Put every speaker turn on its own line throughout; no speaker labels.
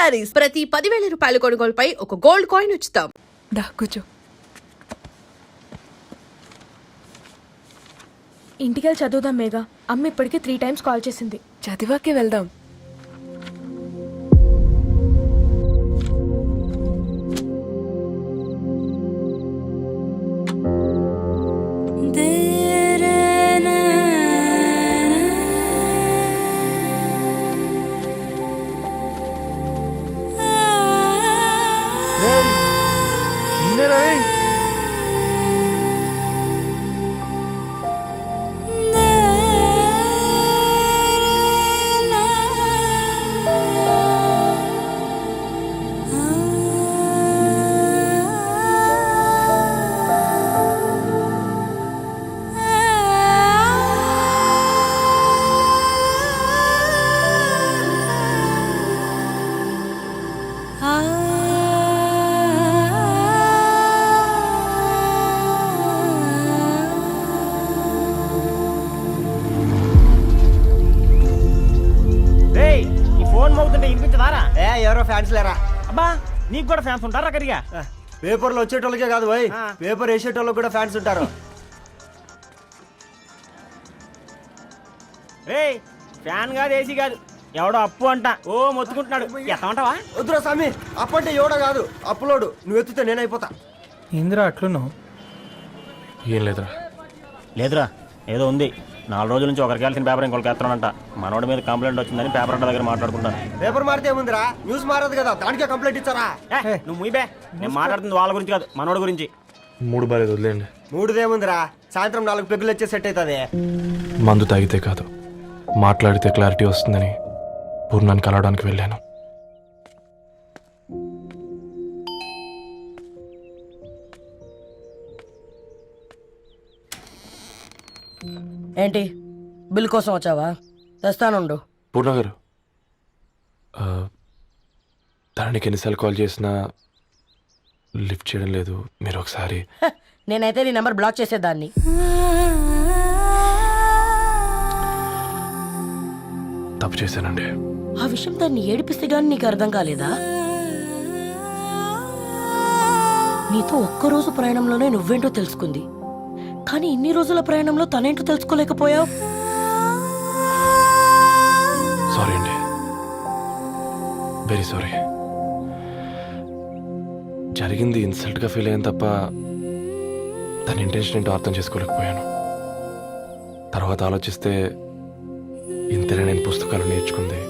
శారీస్ ప్రతి 10,000 రూపాయల కొనుగోలుపై ఒక గోల్డ్ కాయిన్ ఉచితం.
కూర్చో. ఇంటికెళ్ళి చదువుదాం మేఘా. అమ్మ ఇప్పటికే 3 times కాల్ చేసింది. చదివాకే వెళ్దాం.
ఎవరో ఫ్యాన్స్ లేరా?
అబ్బా నీకు కూడా ఫ్యాన్స్ ఉంటారా? కరిగా
పేపర్లో వచ్చేటోళ్ళకే కాదు భయ్, పేపర్ వేసేటోళ్ళకి కూడా ఫ్యాన్స్ ఉంటారు.
రే ఫ్యాన్ కాదు, ఏసీ కాదు, ఎవడో అప్పు అంట ఓ మొత్తుకుంటున్నాడు. ఎత్తమంటావా?
వద్దురా స్వామి, అప్పు అంటే ఎవడో కాదు, అప్పులోడు. నువ్వు ఎత్తుతే నేనైపోతా.
ఇందిరా అట్లున్నావు? ఏం లేదురా.
లేదురా, ఏదో ఉంది. 4 రోజుల నుంచి ఒకరికి వెళ్ళిన పేపర్ ఇంకొకరికి ఎత్తనంట. మనోడి మీద కంప్లైంట్ వచ్చిందని పేపర్ అడ్డ దగ్గర మాట్లాడుకుంటాను.
పేపర్ మారితే ఏముందిరా, న్యూస్ మారదు కదా, దానికే కంప్లైంట్ ఇచ్చారా?
నువ్వు ముయ్యబే, నేను మాట్లాడుతుంది వాళ్ళ గురించి కాదు, మనోడి గురించి.
3 బాలేదు, వదిలేండి.
3దేముందిరా, సాయంత్రం 4 పెగ్గులు వచ్చే సెట్ అవుతుంది.
మందు తాగితే కాదు, మాట్లాడితే క్లారిటీ వస్తుందని పూర్ణాన్ని కలవడానికి వెళ్ళాను.
ఏంటి, బిల్ కోసం వచ్చావా? తెస్తానుండు.
పూర్ణ గారు, తనకి ఎన్నిసార్లు కాల్ చేసినా లిఫ్ట్ చేయడం లేదు. మీరు ఒకసారి.
నేనైతే నీ నెంబర్ బ్లాక్ చేసేదాన్ని.
తప్పు చేశానండి.
ఆ విషయం దాన్ని ఏడిపిస్తే గానీ నీకు అర్థం కాలేదా? నీతో ఒక్కరోజు ప్రయాణంలోనే నువ్వేంటో తెలుసుకుంది, కానీ ఇన్ని రోజుల ప్రయాణంలో తనేంటో తెలుసుకోలేకపోయావు.
సారీ అండి, వెరీ సారీ. జరిగింది ఇన్సల్ట్గా ఫీల్ అయ్యాను తప్ప తన ఇంటెన్షన్ ఏంటో అర్థం చేసుకోలేకపోయాను. తర్వాత ఆలోచిస్తే ఇంతనే నేను పుస్తకాలు నేర్చుకుంది,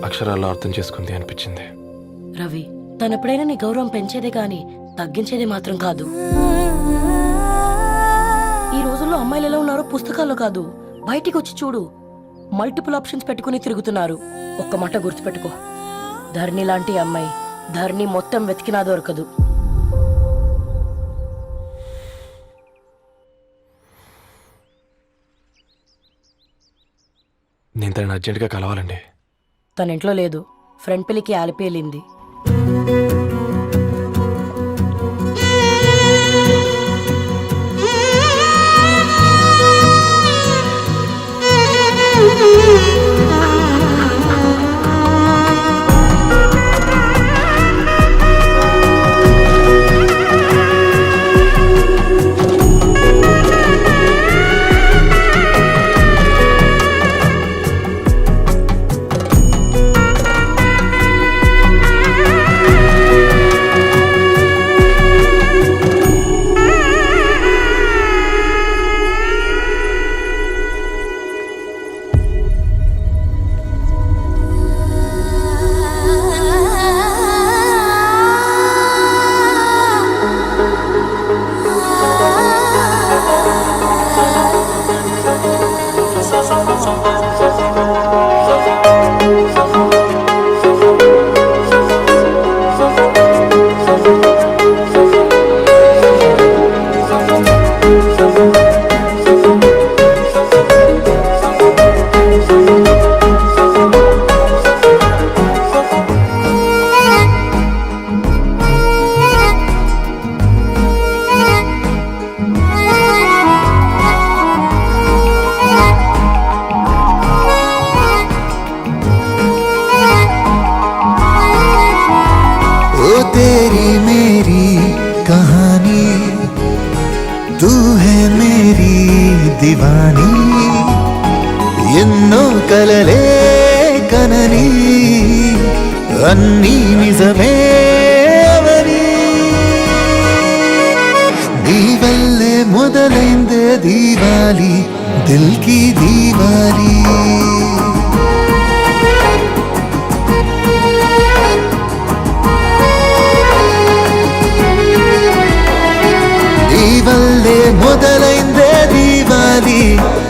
అక్షరాల్లో అర్థం చేసుకుంది అనిపించింది.
రవి, తనెప్పుడైనా నీ గౌరవం పెంచేదే గాని తగ్గించేదే మాత్రం కాదు. ఈ రోజుల్లో అమ్మాయిలు ఎలా ఉన్నారో పుస్తకాల్లో కాదు, బయటికి వచ్చి చూడు. మల్టిపుల్ ఆప్షన్స్ పెట్టుకుని తిరుగుతున్నారు. ఒక్క మాట గుర్తుపెట్టుకో, ధరణి లాంటి అమ్మాయి ధరణి మొత్తం వెతికినా దొరకదు.
నేను తనని అర్జెంట్గా కలవాలండి.
తన ఇంట్లో లేదు, ఫ్రెండ్ పెళ్లికి ఆలిపి వెళ్ళింది.
వాణి ఎన్నో కలలే కనని అన్నీ నిజమే అవని నీ వల్లే మొదలైందే దీవాలి దిల్ కి దీవాలి నీ వల్లే మొదలైందే దీవాలి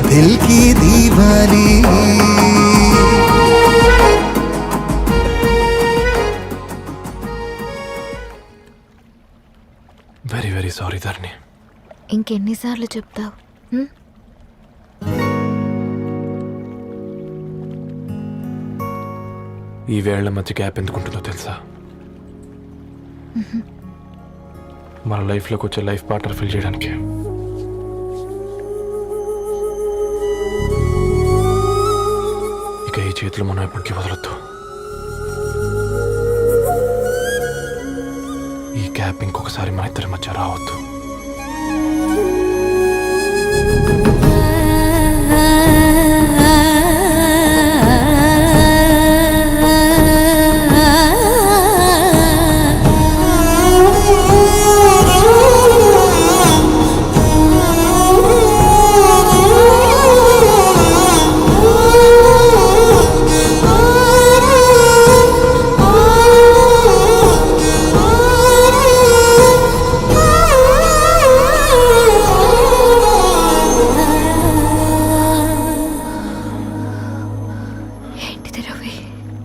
దిల్ కి దీవాలి
వెరీ వెరీ సారీ ధరణి.
ఇంకెన్నిసార్లు చెప్తావు?
ఈ వేళ్ల మధ్య గ్యాప్ ఎందుకుంటుందో తెలుసా? మన లైఫ్లోకి వచ్చే లైఫ్ పార్ట్నర్ ఫిల్ చేయడానికి. ఇక ఈ చేతులు మనం ఎప్పటికీ వదలొద్దు. ఈ గ్యాప్ ఇంకొకసారి మన ఇద్దరి మధ్య రావద్దు.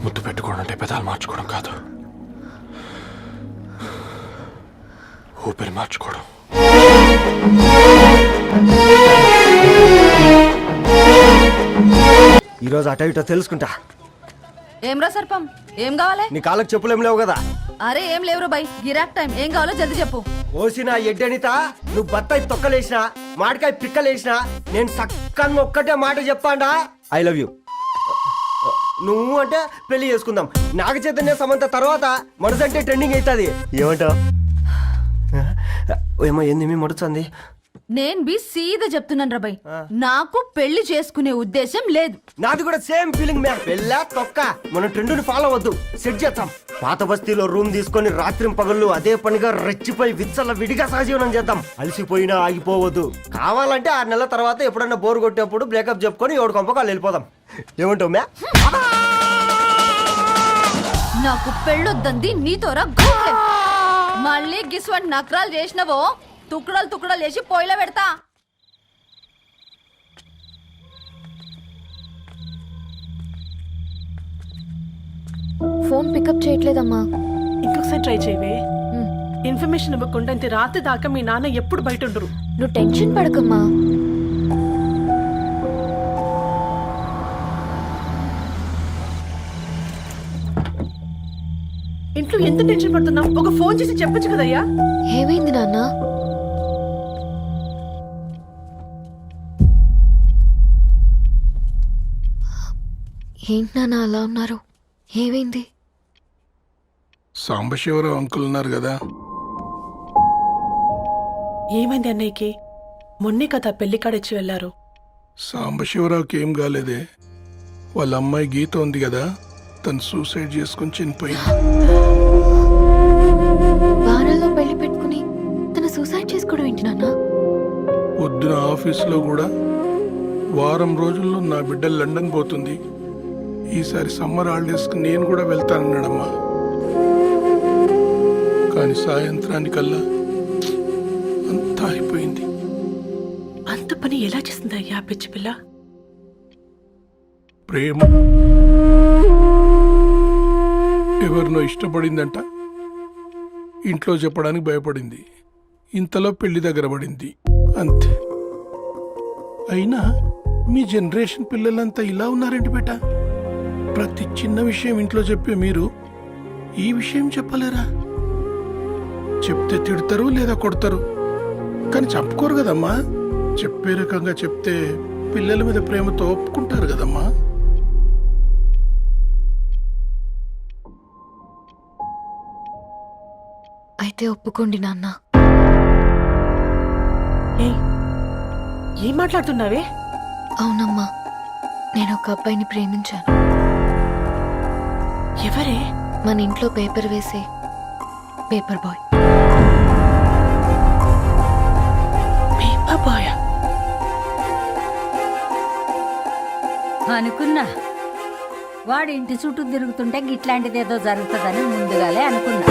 ముద్దు పెట్టుకోవడం అంటే పెదాలు మార్చుకోవడం కాదు, ఊపిరి మార్చుకోవడం.
ఈరోజు అటో ఇటో తెలుసుకుంటా.
ఏమ్రా సర్పం, ఏం కావాలి?
నీ కాళ్ళకి చెప్పులేం లేవు కదా?
అరే ఏం లేవురా బై, గిరాక్ టైం. ఏం కావాలో జల్దీ చెప్పు.
ఓసిన ఎడ్డనిత, నువ్వు బత్తాయి తొక్కలేసినా మాడికాయ పిక్కలేసినా నేను సక్కన్ ఒక్కటే మాట చెప్పాండా, ఐ లవ్ యూ. నువ్వు అంటే పెళ్లి చేసుకుందాం. నాగ చైతన్య సమంత తర్వాత మనసంటే ట్రెండింగ్ అవుతుంది. ఏమంటావు? ఏమో ఏంది మీ మడుతుంది?
నేను బి సీదా చెప్తున్నాను రా బై, నాకు పెళ్లి చేసుకునే ఉద్దేశం లేదు.
నాది కూడా సేమ్ ఫీలింగ్ మ్యామ్. పెళ్ళా తొక్క, మనం ట్రెండ్ని ఫాలో అవ్వద్దు, సెట్ చేద్దాం. పాత బస్తీలో రూమ్ తీసుకొని రాత్రి పగళ్ళు అదే పనిగా రెచ్చిపోయి విచ్చల విడిగా సహజీవనం చేద్దాం. అలసిపోయినా ఆగిపోవద్దు. కావాలంటే 6 నెలల తర్వాత ఎప్పుడన్నా బోర్ కొట్టేప్పుడు బ్రేకప్ చెప్పుకొని ఎవడు కొంపకాలు వెళ్ళిపోదాం. ఏమంటావు మ్యా?
నాకు పెళ్ళొద్దంది నీతోరా గోకే. మళ్ళీ గిస్వంటి నకరాలు చేసినవో తుక్కడలు తుక్కడలు చేసి పొయ్యిలో పెడతా.
ఫోన్ పికప్ చేయట్లేదమ్మా.
ఇంకొకసారి ట్రై చేయవే. ఇన్ఫర్మేషన్ ఇవ్వకుండా ఇంత రాత్రి దాకా మీ నాన్న ఎప్పుడు బయట ఉండరు.
నువ్వు టెన్షన్ పడకమ్మా.
ఇంట్లో ఎంత టెన్షన్ పడుతున్నావు? ఒక ఫోన్ చేసి చెప్పొచ్చు కదయ్యా.
ఏమైంది నాన్న? ఏంటి నాన్న అలా ఉన్నారు? ఏమైంది?
సాంబశివరావు అంకుల్ ఉన్నారు కదా,
ఏమైంది అన్నయ్యకి? మొన్నే కదా పెళ్లి కాడిచ్చి వెళ్ళారు.
సాంబశివరావుకి ఏం కాలేదే. వాళ్ళ అమ్మాయి గీత ఉంది కదా, తను సూసైడ్ చేసుకుని చనిపోయింది.
వారాల్లో పెళ్లి పెట్టుకుని తను సూసైడ్ చేసుకోవడం ఏంటి నాన్న?
పొద్దున ఆఫీసులో కూడా వారం రోజుల్లో నా బిడ్డ లండన్ పోతుంది, ఈసారి సమ్మర్ హాలిడేస్కి నేను కూడా వెళ్తానన్నాడమ్మా. కానీ సాయంత్రానికల్లా అంతా అయిపోయింది.
అంత పని ఎలా చేస్తుందయ్యా పిచ్చి పిల్ల?
ప్రేమ ఎవరినో ఇష్టపడిందంట, ఇంట్లో చెప్పడానికి భయపడింది. ఇంతలో పెళ్లి దగ్గర పడింది, అంతే. అయినా మీ జనరేషన్ పిల్లలంతా ఇలా ఉన్నారేంటి బేట? ప్రతి చిన్న విషయం ఇంట్లో చెప్పే మీరు ఈ విషయం చెప్పలేరా? చెప్తే తిడతారు లేదా కొడతారు, కానీ చెప్పుకోరు కదమ్మా. చెప్పే రకంగా చెప్తే పిల్లల మీద ప్రేమతో ఒప్పుకుంటారు కదమ్మా.
అయితే ఒప్పుకోండి నాన్న.
ఏం మాట్లాడుతున్నావే?
అవునమ్మా, నేను ఒక అబ్బాయిని ప్రేమించాను.
ఎవరే?
మన ఇంట్లో పేపర్ వేసే పేపర్ బాయ్.
Paper boy?
అనుకున్నా వాడి ఇంటి చుట్టూ తిరుగుతుంటే గిట్లాంటిది ఏదో జరుగుతుందని ముందుగాలే అనుకున్నా.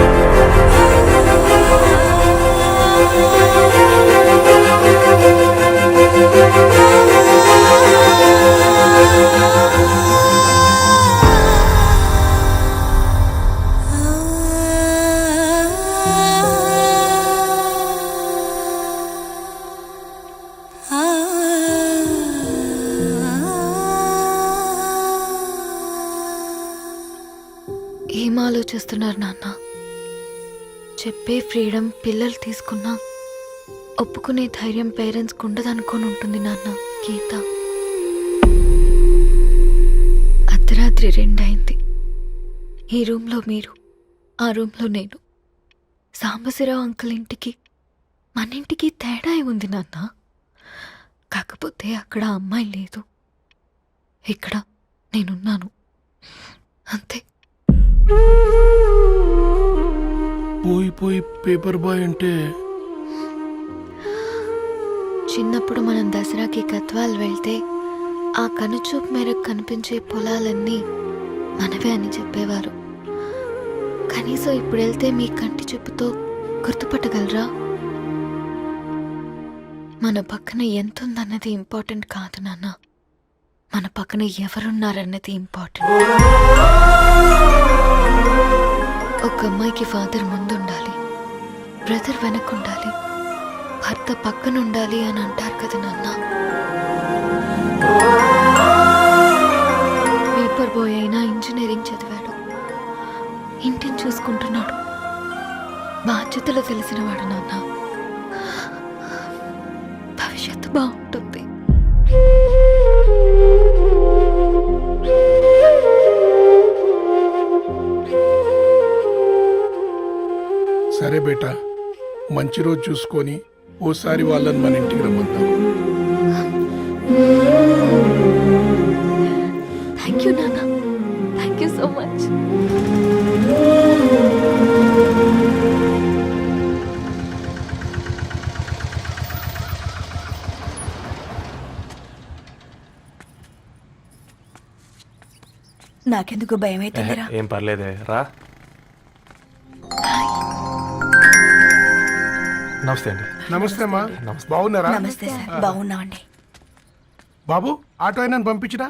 ఏం ఆలోచిస్తున్నారు నాన్న? చెప్పే ఫ్రీడమ్ పిల్లలు తీసుకున్నా ఒప్పుకునే ధైర్యం పేరెంట్స్కి ఉండదనుకొని ఉంటుంది నాన్న. గీత, అర్ధరాత్రి 2 అయింది. ఈ రూమ్లో మీరు, ఆ రూమ్లో నేను. సాంబశివరావు అంకుల్ ఇంటికి మన ఇంటికి తేడా ఉంది నాన్న. కాకపోతే అక్కడ అమ్మాయి లేదు, ఇక్కడ నేనున్నాను, అంతే.
పోయి పేపర్ బాయ్ అంటే
చిన్నప్పుడు మనం దసరాకి గద్వాల్ వెళ్తే ఆ కనుచూపు మేరకు కనిపించే పొలాలన్నీ మనవే అని చెప్పేవారు. కనీసం ఇప్పుడు వెళ్తే మీ కంటి చూపుతో గుర్తుపట్టగలరా? మన పక్కన ఎంతుందన్నది ఇంపార్టెంట్ కాదు నాన్న, మన పక్కన ఎవరున్నారన్నది ఇంపార్టెంట్. ఒక అమ్మాయికి ఫాదర్ ముందుండాలి, బ్రదర్ వెనకుండాలి, భర్త పక్కనుండాలి అని అంటారు కదా నాన్న. పేపర్ బాయ్ అయినా ఇంజనీరింగ్ చదివాడు, ఇంటిని చూసుకుంటున్నాడు, బాధ్యతలు తెలిసినవాడు నాన్న. భవిష్యత్తు బాగుంటుంది.
సరే బేటా, మంచి రోజు చూసుకొని ఓసారి వాళ్ళని మన ఇంటికి రమ్మందాం.
థ్యాంక్ యూ నాన్న, థ్యాంక్ యూ సో మచ్.
నాకెందుకు భయం అవుతుందిరా.
ఏం పర్లేదే, రా. నమస్తే అండి.
నమస్తే అమ్మా, బాగున్నారా?
నమస్తే సార్, బాగున్నామండి.
బాబు, ఆటో అయినా పంపించరా?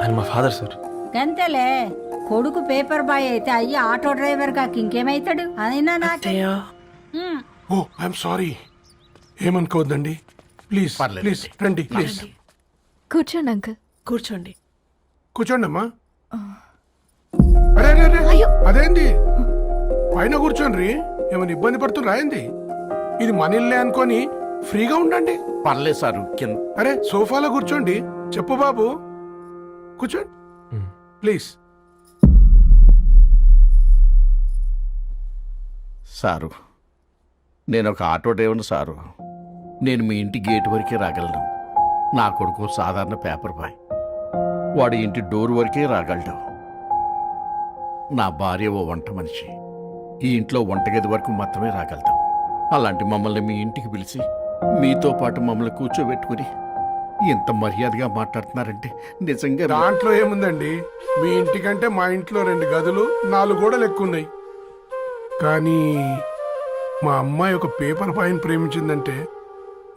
ఆయన మా ఫాదర్ సార్.
గంతేలే, కొడుకు పేపర్ బాయ్ అయితే అయ్యి ఆటో డ్రైవర్ కాక ఇంకేమైతాడు? అయినా నాకే
ఓ, ఐఎమ్ సారీ. ఏమనుకోవద్దండి, ప్లీజ్ ప్లీజ్ రండి, ప్లీజ్
కూర్చోండి అంకుల్.
కూర్చోండి.
కూర్చోండి అమ్మా. అరే అరే అరే, అదేంది పైన కూర్చోండి? ఏమైనా ఇబ్బంది పడుతున్నా ఏంది? ఇది మన ఇల్లే అనుకొని ఫ్రీగా ఉండండి.
పర్లేదు సారు.
అరే, సోఫాలో కూర్చోండి. చెప్పు బాబు, కూర్చోండి ప్లీజ్.
సారు, నేను ఒక ఆటో డ్రైవర్ని సారు. నేను మీ ఇంటి గేట్ వరకే రాగలను. నా కొడుకు సాధారణ పేపర్ బాయ్, వాడి ఇంటి డోర్ వరకే రాగలడు. నా భార్య ఓ వంట మనిషి, ఈ ఇంట్లో వంటగది వరకు మాత్రమే రాగలుగుతాం. అలాంటి మమ్మల్ని మీ ఇంటికి పిలిచి మీతో పాటు మమ్మల్ని కూర్చోబెట్టుకుని ఎంత మర్యాదగా మాట్లాడుతున్నారంటే నిజంగా.
దాంట్లో ఏముందండి, మీ ఇంటికంటే మా ఇంట్లో 2 గదులు 4 గోడలు ఎక్కువ ఉన్నాయి. కానీ మా అమ్మాయి ఒక పేపర్ బాయ్ని ప్రేమించిందంటే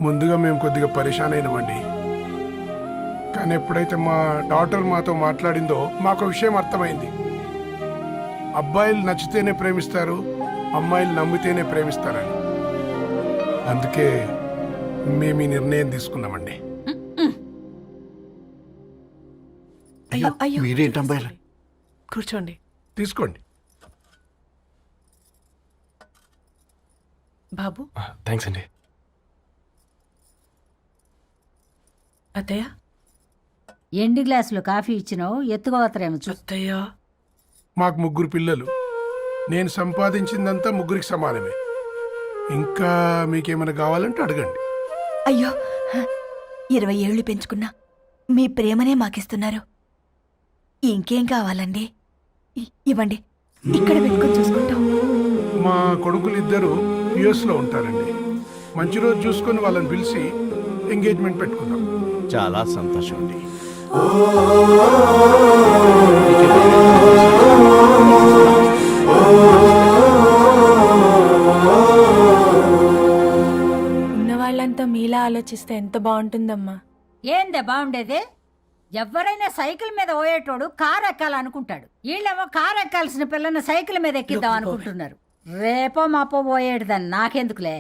ముందుగా మేము కొద్దిగా పరేషాన్ అయినామండి. కానీ ఎప్పుడైతే మా డాటర్ మాతో మాట్లాడిందో మాకు విషయం అర్థమైంది. అబ్బాయిలు నచ్చితేనే ప్రేమిస్తారు, అమ్మాయిలు నమ్మితేనే ప్రేమిస్తారని. అందుకే మేము ఈ నిర్ణయం తీసుకున్నామండి.
అయ్యో అయ్యో,
మీరేంటి అమ్మాయిలు?
కూర్చోండి.
తీసుకోండి.
బాబు.
థ్యాంక్స్ అండి.
అత్తయ్య.
ఎండి గ్లాసులో కాఫీ ఇచ్చినావు, ఎత్తుకోవతరేమో.
అత్తయ్య.
మాకు 3 పిల్లలు. నేను సంపాదించిందంతా ముగ్గురికి సమానమే. ఇంకా మీకేమైనా కావాలంటే అడగండి.
అయ్యో 20 ఏళ్ళు పెంచుకున్నా మీ ప్రేమనే మాకిస్తున్నారు. ఇంకేం కావాలండి? ఇవ్వండి, ఇక్కడ పెట్టుకొని చూసుకుంటాం.
మా కొడుకులు ఇద్దరు యుఎస్ లో ఉంటారండి. మంచి రోజు చూసుకొని వాళ్ళని పిలిచి ఎంగేజ్మెంట్ పెట్టుకున్నాం.
చాలా సంతోషం అండి.
ఉన్న వాళ్ళంతా మీలా ఆలోచిస్తే ఎంత బాగుంటుందమ్మా.
ఏందే బాగుండేది? ఎవరైనా సైకిల్ మీద పోయేటోడు కారు ఎక్కాలనుకుంటాడు. వీళ్ళేమో కారు ఎక్కాల్సిన పిల్లని సైకిల్ మీద ఎక్కిద్దాం అనుకుంటున్నారు. రేపో మాపో పోయేడుదని నాకెందుకులే,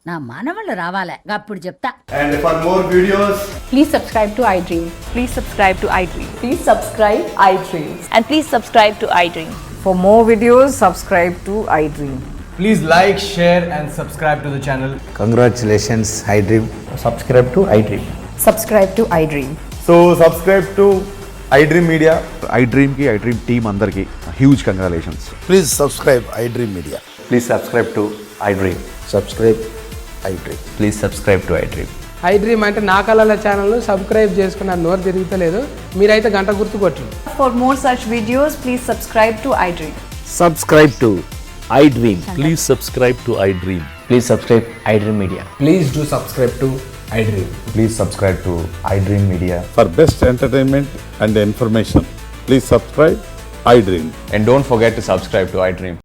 నా మనవళ్ళు రావాలే, అప్పుడు చెప్తా.
And for more videos,
Please subscribe to iDream. Please subscribe to iDream. Please subscribe iDream. And please subscribe to iDream. For more videos, subscribe to iDream.
please like, share and subscribe to the channel. Congratulations, iDream. Subscribe to iDream.
Subscribe to iDream.
So subscribe to iDream Media. iDream ki iDream team andarki huge congratulations. Please subscribe iDream Media. Please subscribe to iDream. Subscribe iDream. Please subscribe to iDream.
iDream అంటే నా కళల channel subscribe చేసుకున్న నోరు తిరుగుతలేదు. మీరైతే గంట గుర్తు కొట్టండి.
For more such videos, please subscribe to iDream.
Subscribe to iDream.
Please subscribe to iDream.
Please subscribe iDream Media.
Please do subscribe to iDream. Please subscribe to iDream Media.
For best entertainment and information, please subscribe iDream.
And don't forget to subscribe to iDream.